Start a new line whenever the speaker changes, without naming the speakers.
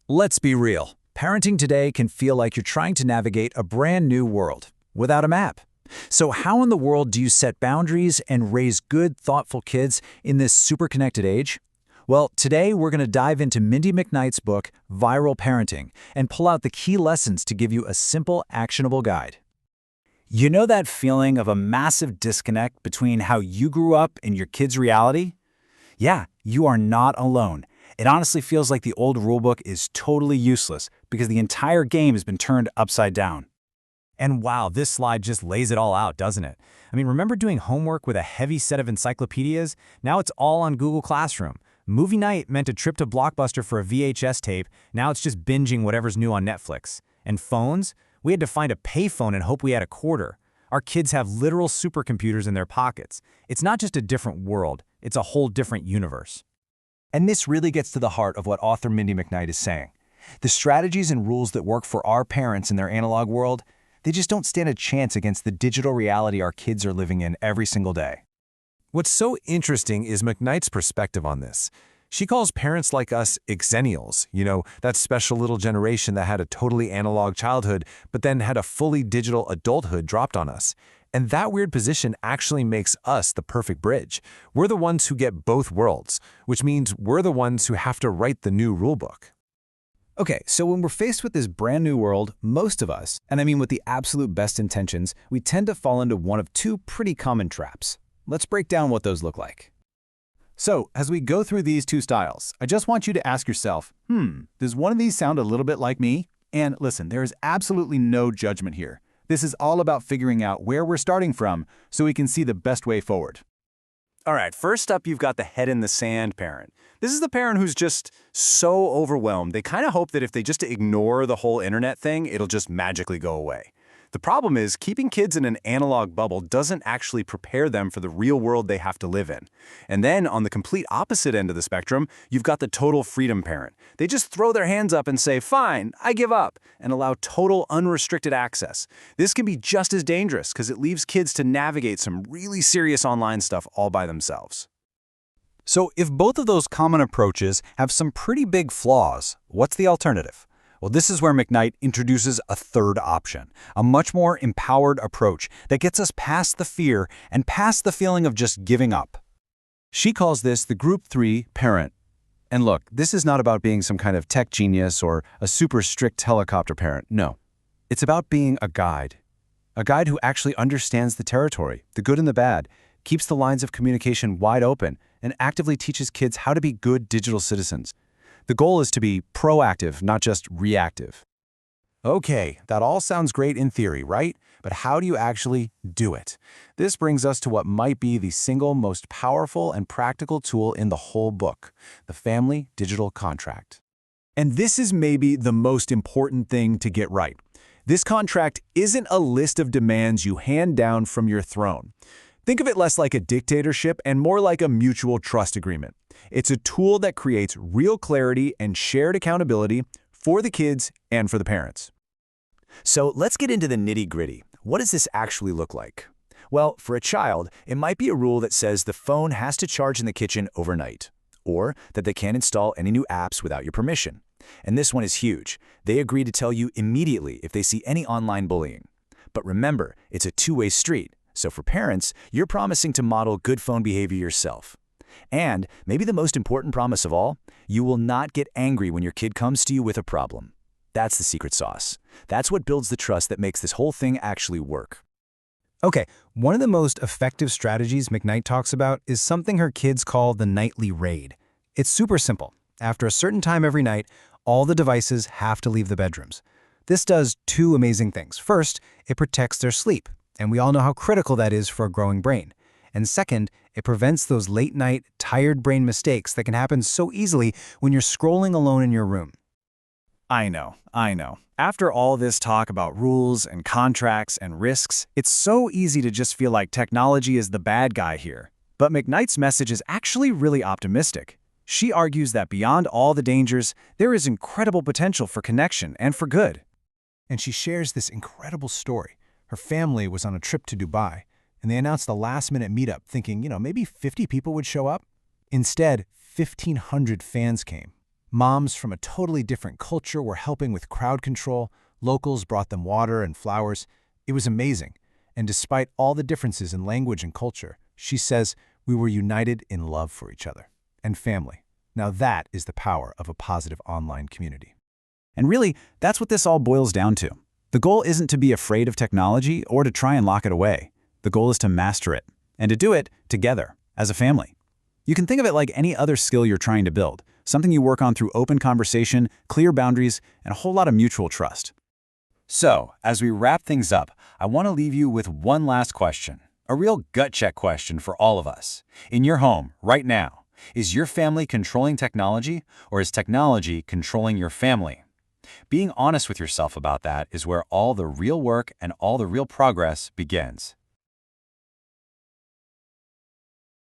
Let's be real. Parenting today can feel like you're trying to navigate a brand new world without a map. So how in the world do you set boundaries and raise good, thoughtful kids in this super connected age? Well, today we're going to dive into Mindy McKnight's book, Viral Parenting, and pull out the key lessons to give you a simple, actionable guide. You know that feeling of a massive disconnect between how you grew up and your kid's reality? Yeah, you are not alone. It honestly feels like the old rulebook is totally useless because the entire game has been turned upside down.
And wow, this slide just lays it all out, doesn't it? I mean, remember doing homework with a heavy set of encyclopedias? Now it's all on Google Classroom. Movie night meant a trip to Blockbuster for a VHS tape. Now it's just binging whatever's new on Netflix. And phones? We had to find a payphone and hope we had a quarter. Our kids have literal supercomputers in their pockets. It's not just a different world, it's a whole different universe.
And this really gets to the heart of what author Mindy McKnight is saying. The strategies and rules that work for our parents in their analog world, they just don't stand a chance against the digital reality our kids are living in every single day.
What's so interesting is McKnight's perspective on this. She calls parents like us exennials, that special little generation that had a totally analog childhood, but then had a fully digital adulthood dropped on us. And that weird position actually makes us the perfect bridge. We're the ones who get both worlds, which means we're the ones who have to write the new rulebook.
Okay, so when we're faced with this brand new world, most of us, and I mean with the absolute best intentions, we tend to fall into one of two pretty common traps. Let's break down what those look like. So, as we go through these two styles, I just want you to ask yourself, does one of these sound a little bit like me? And listen, there is absolutely no judgment here. This is all about figuring out where we're starting from so we can see the best way forward. All right, first up, you've got the head in the sand parent. This is the parent who's just so overwhelmed. They kind of hope that if they just ignore the whole internet thing, it'll just magically go away. The problem is, keeping kids in an analog bubble doesn't actually prepare them for the real world they have to live in. And then, on the complete opposite end of the spectrum, you've got the total freedom parent. They just throw their hands up and say, "Fine, I give up," and allow total unrestricted access. This can be just as dangerous because it leaves kids to navigate some really serious online stuff all by themselves.
So if both of those common approaches have some pretty big flaws, what's the alternative? Well, this is where McKnight introduces a third option, a much more empowered approach that gets us past the fear and past the feeling of just giving up. She calls this the Group 3 parent. And look, this is not about being some kind of tech genius or a super strict helicopter parent. No, it's about being a guide who actually understands the territory, the good and the bad, keeps the lines of communication wide open, and actively teaches kids how to be good digital citizens. The goal is to be proactive, not just reactive.
Okay, that all sounds great in theory, right? But how do you actually do it? This brings us to what might be the single most powerful and practical tool in the whole book, the family digital contract.
And this is maybe the most important thing to get right. This contract isn't a list of demands you hand down from your throne. Think of it less like a dictatorship and more like a mutual trust agreement. It's a tool that creates real clarity and shared accountability for the kids and for the parents. So let's get into the nitty-gritty. What does this actually look like? Well, for a child, it might be a rule that says the phone has to charge in the kitchen overnight, or that they can't install any new apps without your permission. And this one is huge. They agree to tell you immediately if they see any online bullying. But remember, it's a two-way street. So for parents, you're promising to model good phone behavior yourself. And maybe the most important promise of all, you will not get angry when your kid comes to you with a problem. That's the secret sauce. That's what builds the trust that makes this whole thing actually work.
Okay, one of the most effective strategies McKnight talks about is something her kids call the nightly raid. It's super simple. After a certain time every night, all the devices have to leave the bedrooms. This does two amazing things. First, it protects their sleep. And we all know how critical that is for a growing brain. And second, it prevents those late-night, tired brain mistakes that can happen so easily when you're scrolling alone in your room.
I know. After all this talk about rules and contracts and risks, it's so easy to just feel like technology is the bad guy here. But McKnight's message is actually really optimistic. She argues that beyond all the dangers, there is incredible potential for connection and for good.
And she shares this incredible story. Her family was on a trip to Dubai, and they announced a last-minute meetup thinking, maybe 50 people would show up. Instead, 1,500 fans came.
Moms from a totally different culture were helping with crowd control. Locals brought them water and flowers. It was amazing. And despite all the differences in language and culture, she says we were united in love for each other and family. Now that is the power of a positive online community.
And really, that's what this all boils down to. The goal isn't to be afraid of technology or to try and lock it away. The goal is to master it, and to do it together, as a family. You can think of it like any other skill you're trying to build, something you work on through open conversation, clear boundaries, and a whole lot of mutual trust. So, as we wrap things up, I want to leave you with one last question. A real gut check question for all of us. In your home, right now, is your family controlling technology, or is technology controlling your family? Being honest with yourself about that is where all the real work and all the real progress begins.